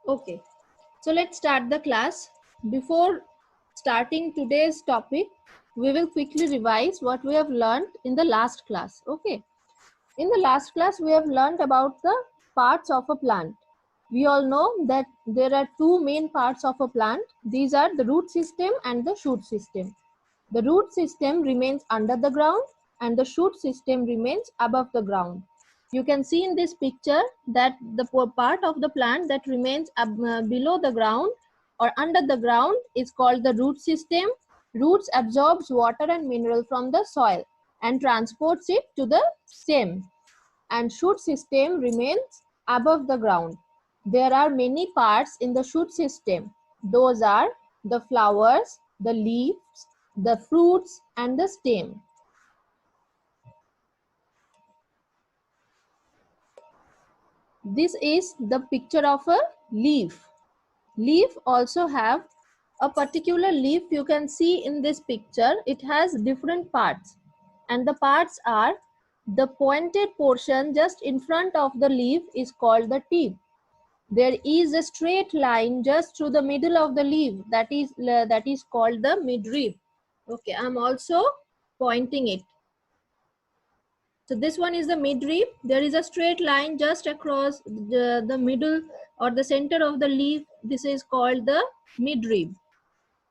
Okay, so let's start the class. Before starting today's topic, we will quickly revise what we have learned in the last class. Okay, in the last class, we have learned about the parts of a plant. We all know that there are two main parts of a plant. These are the root system and the shoot system. The root system remains under the ground and the shoot system remains above the ground. You can see in this picture that the part of the plant that remains below the ground or under the ground is called the root system. Roots absorbs water and mineral from the soil and transports it to the stem, and shoot system remains above the ground. There are many parts in the shoot system. Those are the flowers, the leaves, the fruits and the stem. This is the picture of a leaf. Leaf also have a particular leaf you can see in this picture. It has different parts, and the parts are the pointed portion just in front of the leaf is called the tip. There is a straight line just through the middle of the leaf that is called the midrib. Okay, I'm also pointing it. So this one is the midrib. There is a straight line just across the middle or the center of the leaf. This is called the midrib.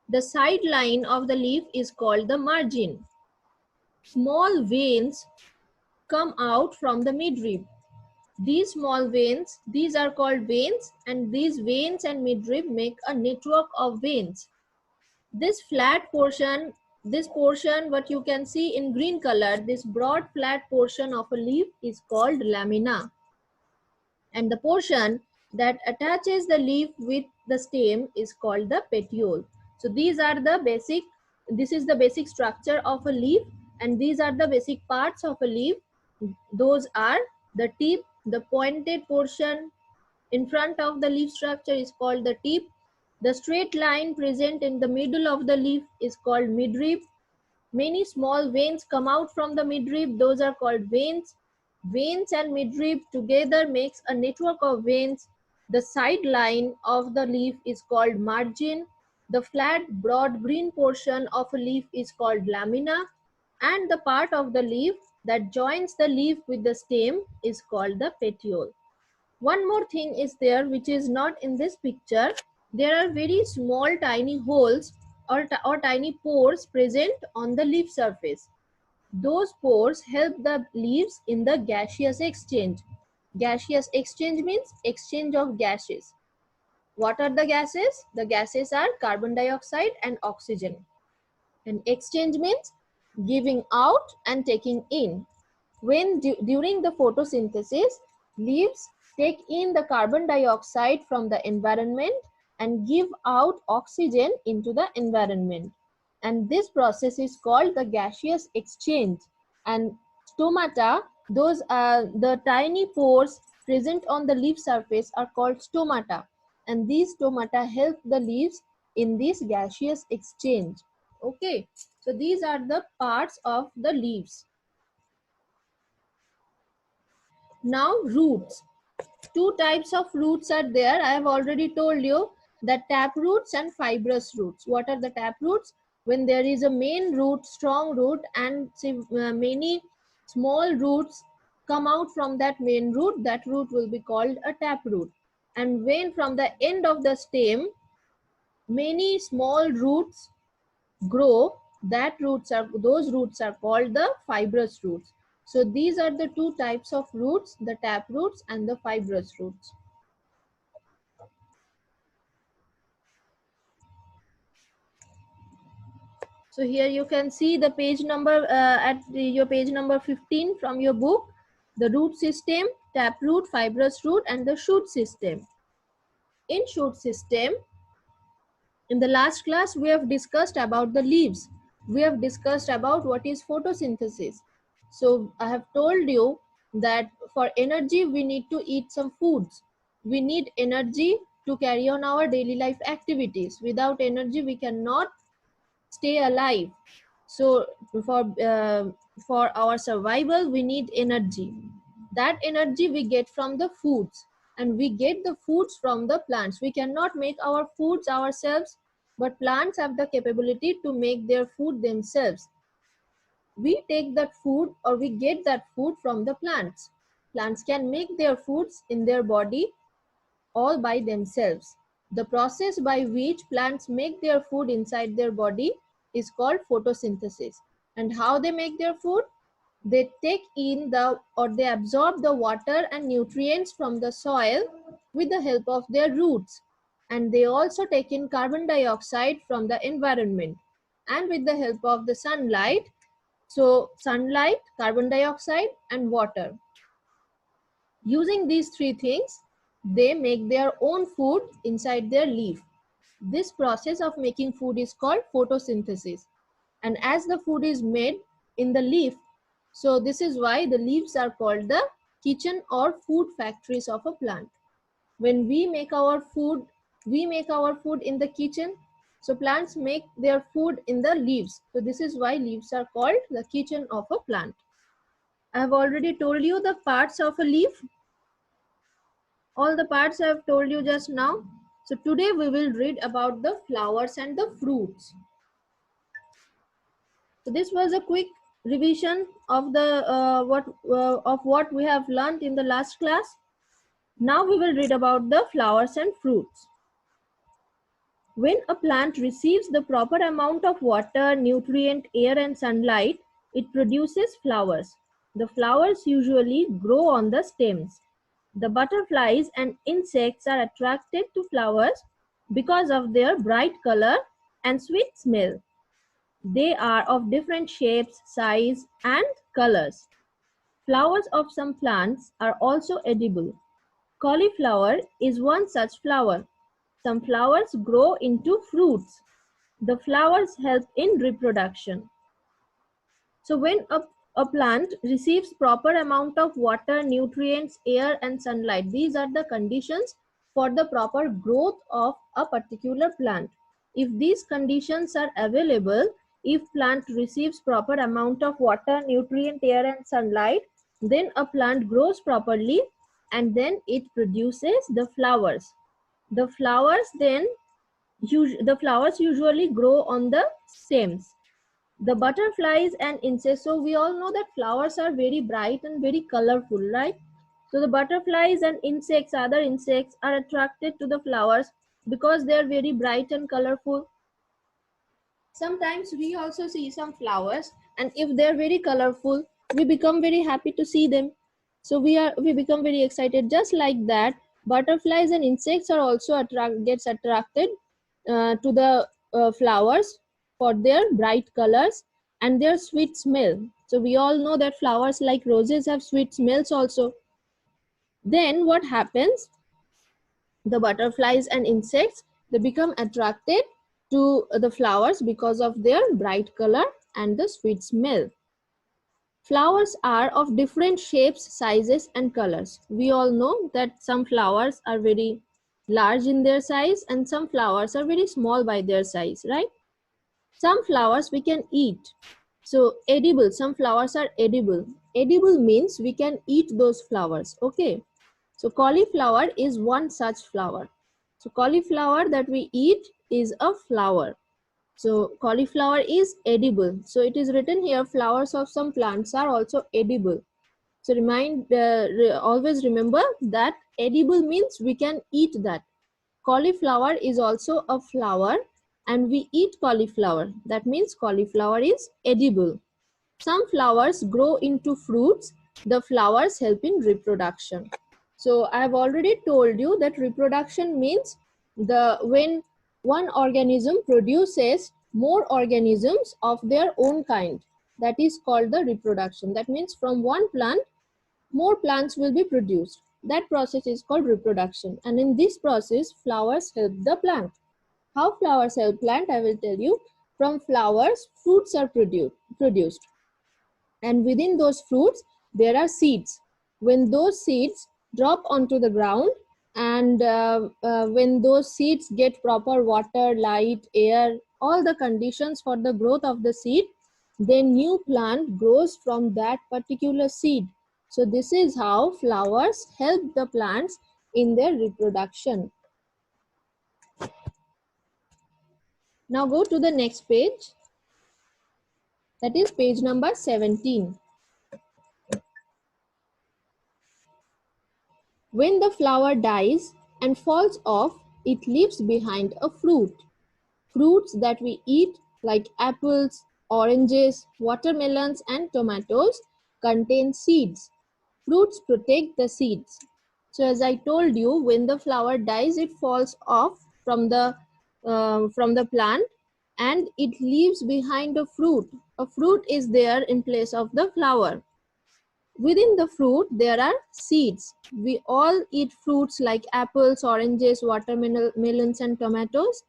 The side line of the leaf is called the margin. Small veins come out from the midrib. These small veins, these are called veins, and these veins and midrib make a network of veins. This flat portion, this portion what you can see in green color, this broad flat portion of a leaf is called lamina, and the portion that attaches the leaf with the stem is called the petiole. So these are the basic, this is the basic structure of a leaf, and these are the basic parts of a leaf. Those are the tip, the pointed portion in front of the leaf structure is called the tip. The straight line present in the middle of the leaf is called midrib. Many small veins come out from the midrib. Those are called veins. Veins and midrib together makes a network of veins. The side line of the leaf is called margin. The flat, broad green portion of a leaf is called lamina. And the part of the leaf that joins the leaf with the stem is called the petiole. One more thing is there which is not in this picture. There are very small tiny holes or tiny pores present on the leaf surface. Those pores help the leaves in the gaseous exchange. Gaseous exchange means exchange of gases. What are the gases? The gases are carbon dioxide and oxygen. And exchange means giving out and taking in. When during the photosynthesis, leaves take in the carbon dioxide from the environment and give out oxygen into the environment. And this process is called the gaseous exchange. And stomata, those are the tiny pores present on the leaf surface are called stomata. And these stomata help the leaves in this gaseous exchange. Okay, so these are the parts of the leaves. Now roots. Two types of roots are there. I have already told you that tap roots and fibrous roots. What are the tap roots? When there is a main root, strong root, and many small roots come out from that main root, that root will be called a tap root. And when from the end of the stem, many small roots grow, those roots are called the fibrous roots. So these are the two types of roots, the tap roots and the fibrous roots. So here you can see the page number your page number 15 from your book, the root system, tap root, fibrous root and the shoot system. In shoot system, in the last class we have discussed about the leaves. We have discussed about what is photosynthesis. So I have told you that for energy we need to eat some foods. We need energy to carry on our daily life activities. Without energy we cannot stay alive. So for our survival we need energy. That energy we get from the foods, and we get the foods from the plants. We cannot make our foods ourselves, but plants have the capability to make their food themselves. We take that food or we get that food from the plants. Plants can make their foods in their body all by themselves. The process by which plants make their food inside their body is called photosynthesis. And how they make their food? They take in they absorb the water and nutrients from the soil with the help of their roots. And they also take in carbon dioxide from the environment. And with the help of the sunlight, so sunlight, carbon dioxide and water. Using these three things, they make their own food inside their leaf. This process of making food is called photosynthesis. And as the food is made in the leaf, so this is why the leaves are called the kitchen or food factories of a plant. When we make our food in the kitchen. So plants make their food in the leaves. So this is why leaves are called the kitchen of a plant. I have already told you the parts of a leaf. All the parts I have told you just now. So today we will read about the flowers and the fruits. So this was a quick revision of the what we have learned in the last class. Now we will read about the flowers and fruits. When a plant receives the proper amount of water, nutrient, air and sunlight, it produces flowers. The flowers usually grow on the stems. The butterflies and insects are attracted to flowers because of their bright color and sweet smell. They are of different shapes, size, and colors. Flowers of some plants are also edible. Cauliflower is one such flower. Some flowers grow into fruits. The flowers help in reproduction. So when a plant receives proper amount of water, nutrients, air and sunlight, these are the conditions for the proper growth of a particular plant. If these conditions are available, if plant receives proper amount of water, nutrient, air and sunlight, then a plant grows properly and then it produces the flowers. The flowers usually grow on the stems. The butterflies and insects, so we all know that flowers are very bright and very colorful, right? So the butterflies and insects, other insects are attracted to the flowers because they are very bright and colorful. Sometimes we also see some flowers and if they are very colorful, we become very happy to see them. So we become very excited. Just like that, butterflies and insects are also attracted to the flowers for their bright colors and their sweet smell. So we all know that flowers like roses have sweet smells also. Then what happens? The butterflies and insects, they become attracted to the flowers because of their bright color and the sweet smell. Flowers are of different shapes, sizes and colors. We all know that some flowers are very large in their size and some flowers are very small by their size, right? Some flowers we can eat. So edible, some flowers are edible. Edible means we can eat those flowers, okay? So cauliflower is one such flower. So cauliflower that we eat is a flower. So cauliflower is edible. So it is written here, flowers of some plants are also edible. So always remember that edible means we can eat that. Cauliflower is also a flower and we eat cauliflower. That means cauliflower is edible. Some flowers grow into fruits. The flowers help in reproduction. So I have already told you that reproduction means when one organism produces more organisms of their own kind. That is called the reproduction. That means from one plant, more plants will be produced. That process is called reproduction. And in this process, flowers help the plant. How flowers help plant? I will tell you. From flowers, fruits are produced. And within those fruits, there are seeds. When those seeds drop onto the ground and when those seeds get proper water, light, air, all the conditions for the growth of the seed, then new plant grows from that particular seed. So this is how flowers help the plants in their reproduction. Now go to the next page, that is page number 17. When the flower dies and falls off, it leaves behind a fruit. Fruits that we eat, like apples, oranges, watermelons, and tomatoes, contain seeds. Fruits protect the seeds. So as I told you, when the flower dies, it falls off from the plant and it leaves behind a fruit. A fruit is there in place of the flower. Within the fruit, there are seeds. We all eat fruits like apples, oranges, watermelons, and tomatoes.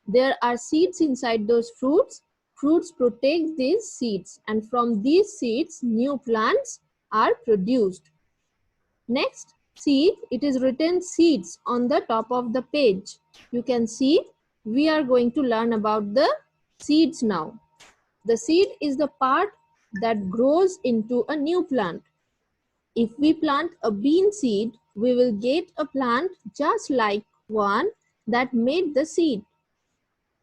There are seeds inside those fruits. Fruits protect these seeds, and from these seeds, new plants are produced. Next, seed, it is written seeds on the top of the page. You can see we are going to learn about the seeds now. The seed is the part that grows into a new plant. If we plant a bean seed, we will get a plant just like one that made the seed.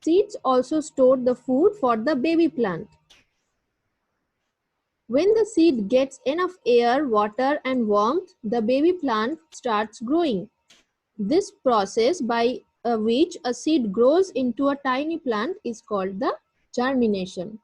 Seeds also store the food for the baby plant. When the seed gets enough air, water, and warmth, the baby plant starts growing. This process by which a seed grows into a tiny plant is called the germination.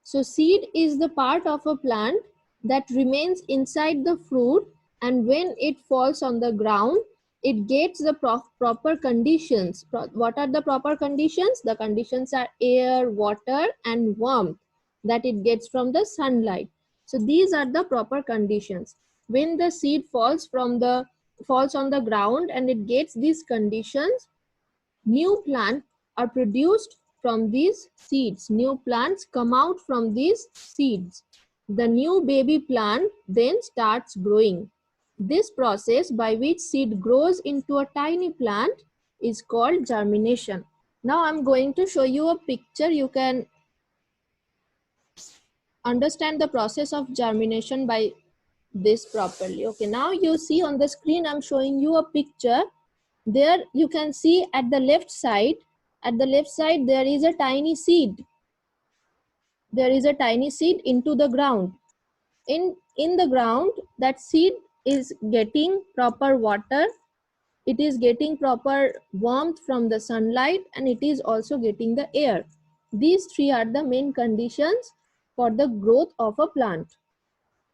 So seed is the part of a plant that remains inside the fruit, and when it falls on the ground, it gets the proper conditions. What are the proper conditions? The conditions are air, water, and warmth that it gets from the sunlight. So these are the proper conditions. When the seed falls on the ground and it gets these conditions, new plants are produced from these seeds. New plants come out from these seeds. The new baby plant then starts growing. This process by which seed grows into a tiny plant is called germination. Now I'm going to show you a picture. You can understand the process of germination by this properly. Okay, now you see on the screen I'm showing you a picture. There you can see at the left side there is a tiny seed. There is a tiny seed into the ground. In the ground, that seed is getting proper water, it is getting proper warmth from the sunlight, and it is also getting the air. These three are the main conditions for the growth of a plant.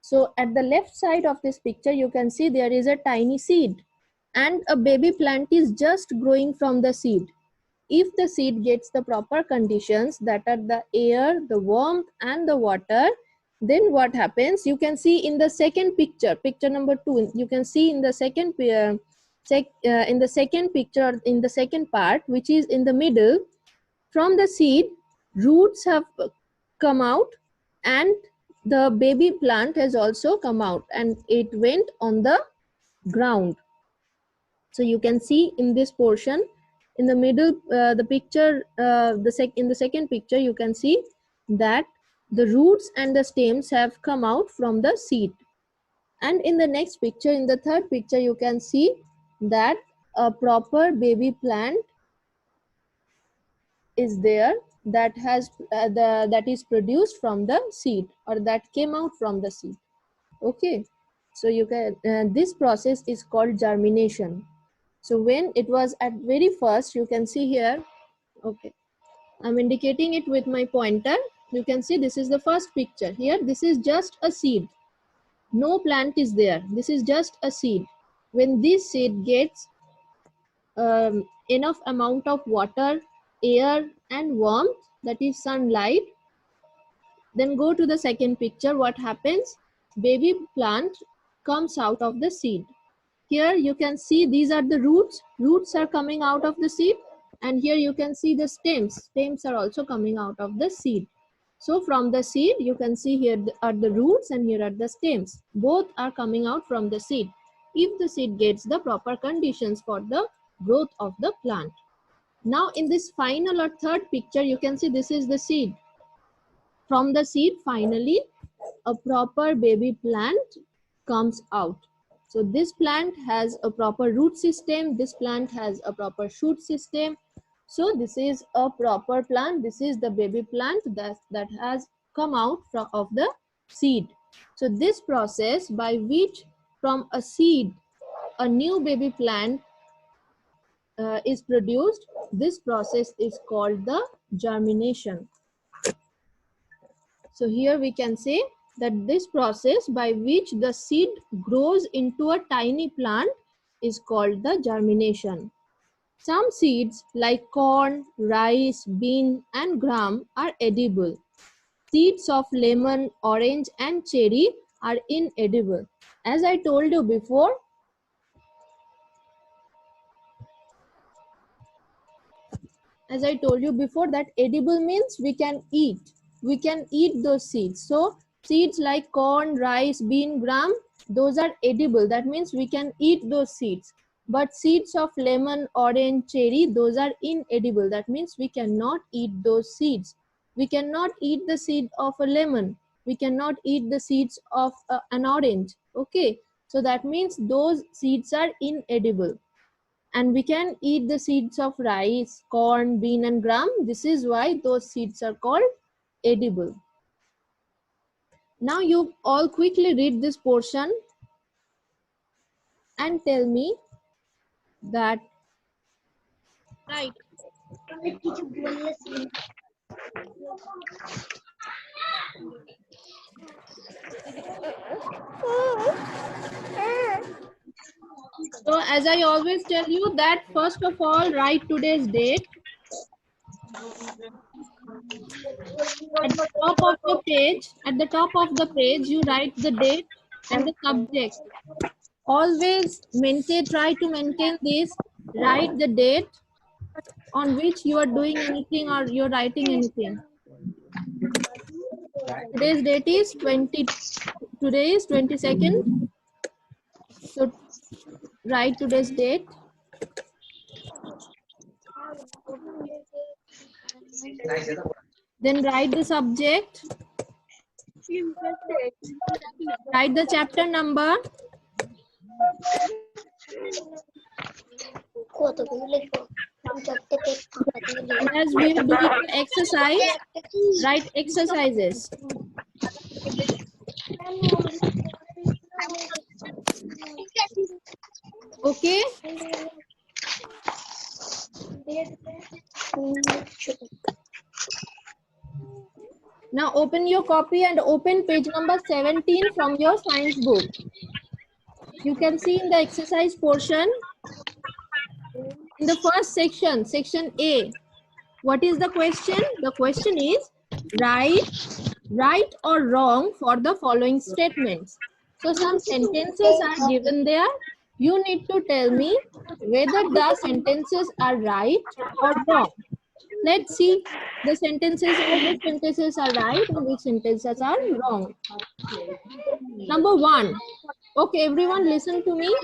So at the left side of this picture, you can see there is a tiny seed and a baby plant is just growing from the seed. If the seed gets the proper conditions, that are the air, the warmth, and the water, then what happens? You can see in the second picture, picture number 2. You can see in the second picture, in the second part, which is in the middle, from the seed, roots have come out, and the baby plant has also come out, and it went on the ground. So you can see in this portion, in the middle, the picture, in the second picture, you can see that the roots and the stems have come out from the seed. And in the next picture, in the third picture, you can see that a proper baby plant is there that has that is produced from the seed, or that came out from the seed. Okay, so you can this process is called germination. So when it was at very first, you can see here, okay, I'm indicating it with my pointer. You can see this is the first picture. Here, this is just a seed. No plant is there. This is just a seed. When this seed gets enough amount of water, air, and warmth, that is sunlight, then go to the second picture. What happens? Baby plant comes out of the seed. Here you can see these are the roots. Roots are coming out of the seed. And here you can see the stems. Stems are also coming out of the seed. So from the seed, you can see here are the roots and here are the stems. Both are coming out from the seed, if the seed gets the proper conditions for the growth of the plant. Now in this final or third picture, you can see this is the seed. From the seed, finally, a proper baby plant comes out. So this plant has a proper root system, this plant has a proper shoot system. So this is a proper plant. This is the baby plant that has come out of the seed. So this process by which from a seed a new baby plant is produced, this process is called the germination. So here we can say that this process by which the seed grows into a tiny plant is called the germination. Some seeds like corn, rice, bean and gram are edible. Seeds of lemon, orange and cherry are inedible. As I told you before, that edible means we can eat. We can eat those seeds. So seeds like corn, rice, bean, gram, those are edible. That means we can eat those seeds. But seeds of lemon, orange, cherry, those are inedible. That means we cannot eat those seeds. We cannot eat the seed of a lemon. We cannot eat the seeds of an orange. Okay. So that means those seeds are inedible. And we can eat the seeds of rice, corn, bean and gram. This is why those seeds are called edible. Now you all quickly read this portion and tell me that Right. so as I always tell you that first of all write today's date. At the top of the page you write the date and the subject. Always try to maintain this. Write the date on which you are doing anything or you're writing anything. Today's date is 22nd. So write today's date. Then write the subject. Write the chapter number. And as we are doing exercise, write exercises. Okay. Now open your copy and open page number 17 from your science book. You can see in the exercise portion, in the first section, section A, what is the question? The question is write right or wrong for the following statements. So some sentences are given there. You need to tell me whether the sentences are right or wrong. Let's see the sentences, which sentences are right and which sentences are wrong. Number 1. Okay, everyone listen to me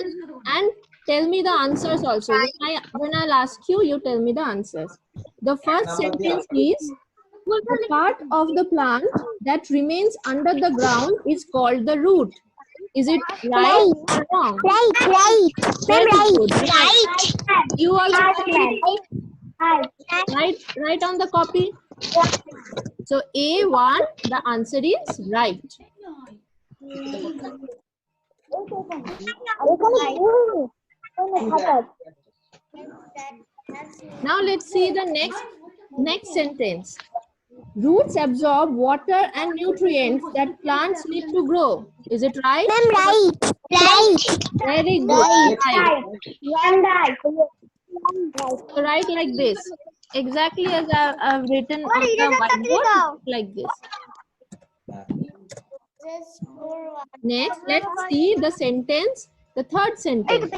and tell me the answers also. When I'll ask you, you tell me the answers. The first sentence is, the part of the plant that remains under the ground is called the root. Is it right or wrong? Right. Very good. Right. You also write on the copy. So A1, the answer is right. Now let's see the next sentence. Roots absorb water and nutrients that plants need to grow. Is it right? Right. Very good. Right. Right. So write like this. Exactly as I've written on the whiteboard, like this. Next, let's see the sentence, the third sentence.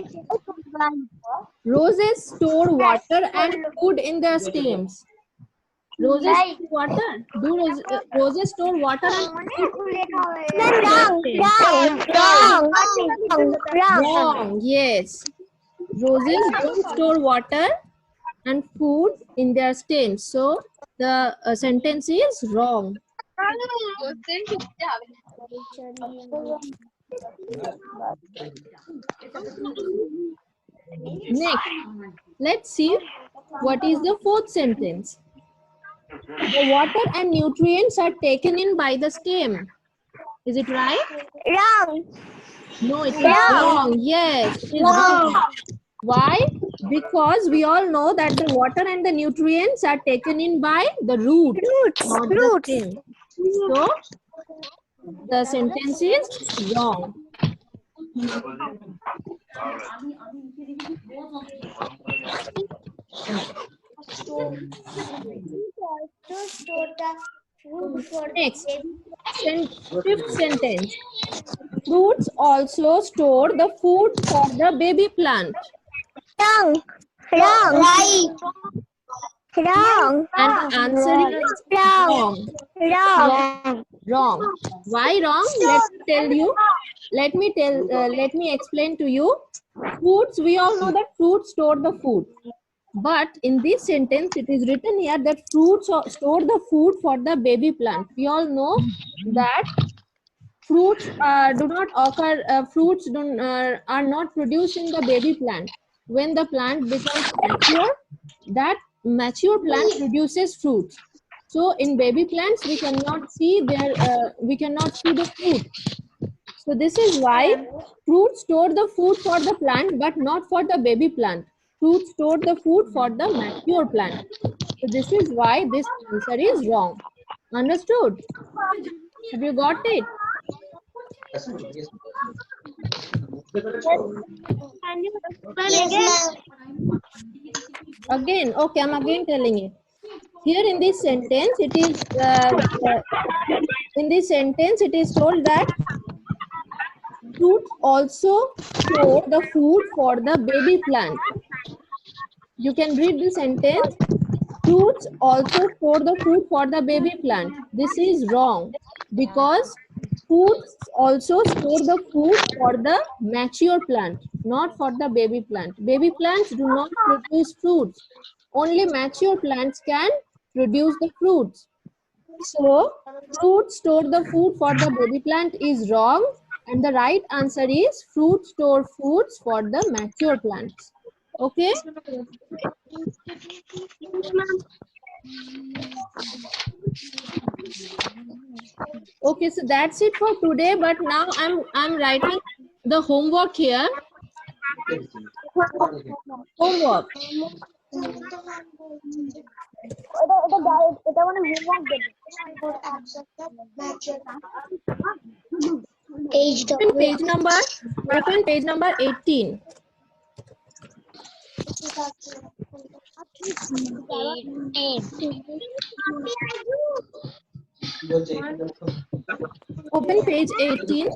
Roses store water and food in their stems. Roses store water. Do roses store water and food? Wrong. Yes. Roses don't store water and food in their stems. So the sentence is wrong. Next, let's see what is the fourth sentence. The water and nutrients are taken in by the stem. Is it right? Wrong. No, it is Wrong. wrong. Yes, it is wrong. Why? Because we all know that the water and the nutrients are taken in by the root, not the stem. So, the sentence is wrong. Next, fifth sentence. Fruits also store the food for the baby plant. Wrong. Wrong. Right. Wrong. And the answer is wrong. Wrong. Wrong. Why wrong? Let me explain to you. Fruits, we all know that fruits store the food. But in this sentence, it is written here that fruits store the food for the baby plant. We all know that fruits do not occur. Are not produced in the baby plant. When the plant becomes mature, that mature plant produces fruits. So in baby plants, we cannot see the fruit. So this is why fruits store the food for the plant, but not for the baby plant. Fruits store the food for the mature plant. So this is why this answer is wrong. Understood? Have you got it? Again, okay, I'm again telling you. Here in this sentence, it is told that fruits also store the food for the baby plant. You can read the sentence. Fruits also store the food for the baby plant. This is wrong because fruits also store the food for the mature plant, not for the baby plant. Baby plants do not produce fruits. Only mature plants can produce the fruits. So, fruits store the food for the baby plant is wrong, and the right answer is fruits store foods for the mature plants. Okay? Okay, so that's it for today. But now I'm writing the homework here. Homework. Open page number 18. Open page 18.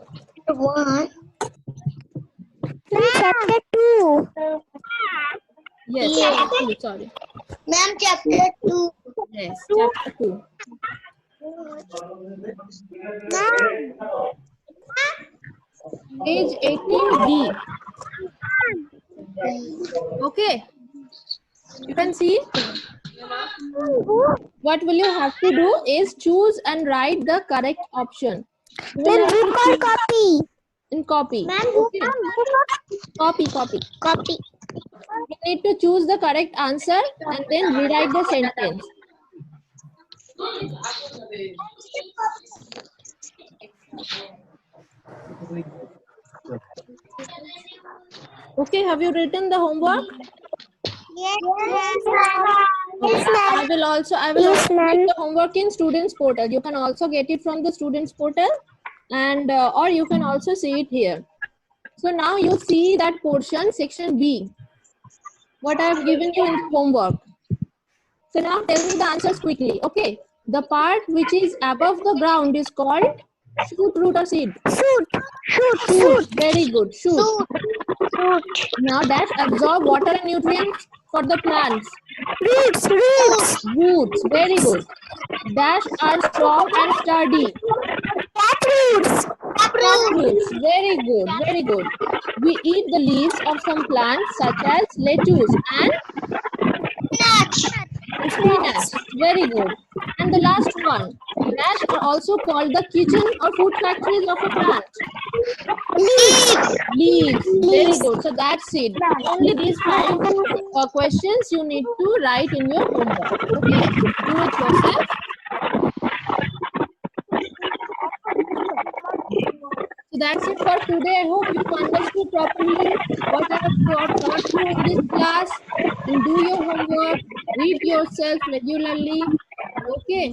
Chapter 2. Yes, Yeah. chapter 2, sorry. Ma'am, chapter 2. Yes, chapter 2. Page 18B. Okay. You can see. What will you have to do is choose and write the correct option. You will Then have to book or choose copy? in copy. Ma'am, Okay. Copy. Copy. You need to choose the correct answer and then rewrite the sentence. Okay, have you written the homework? Yes, ma'am. Yes, ma'am. I will also Yes, ma'am. make the homework in students portal. You can also get it from the students portal, and or you can also see it here. So now you see that portion, section B, what I have given you in the homework. So now tell me the answers quickly. Okay, the part which is above the ground is called shoot, root, or seed. Shoot. Very good. Shoot. Now dash absorb water and nutrients for the plants. Roots. Very good. Dash are strong and sturdy. Roots. Very good. We eat the leaves of some plants such as lettuce and spinach. Very good. And the last one. Dash are also called the kitchen or food factories of a plant. Leaves. Very good. So that's it. Only these 5 questions you need to write in your homework. Okay. Do it yourself. So that's it for today. I hope you understood properly what I have taught you in this class. And do your homework. Read yourself regularly. Okay.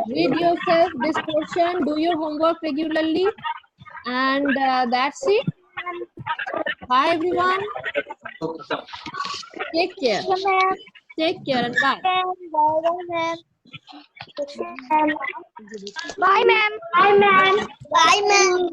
Read yourself this portion. Do your homework regularly. And that's it. Bye everyone. Take care. Take care and bye. Bye, ma'am. Bye, ma'am. Bye, ma'am.